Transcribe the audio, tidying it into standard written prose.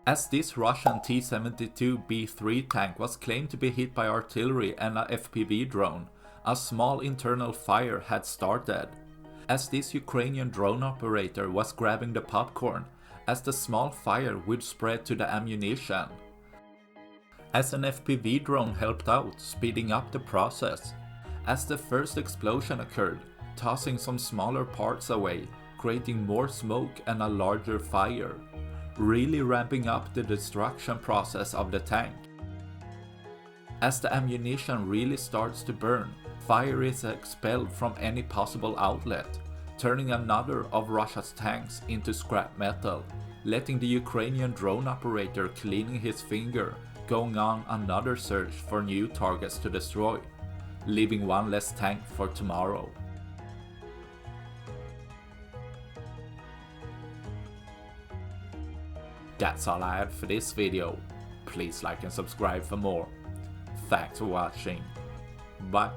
as this Russian T-72B3 tank was claimed to be hit by artillery and a FPV drone, a small internal fire had started. As this Ukrainian drone operator was grabbing the popcorn, as the small fire would spread to the ammunition. As an FPV drone helped out, speeding up the process. As the first explosion occurred, tossing some smaller parts away, creating more smoke and a larger fire, really ramping up the destruction process of the tank. As the ammunition really starts to burn, fire is expelled from any possible outlet, turning another of Russia's tanks into scrap metal, letting the Ukrainian drone operator cleaning his finger, going on another search for new targets to destroy, leaving one less tank for tomorrow. That's all I had for this video. Please like and subscribe for more. Thanks for watching. Bye.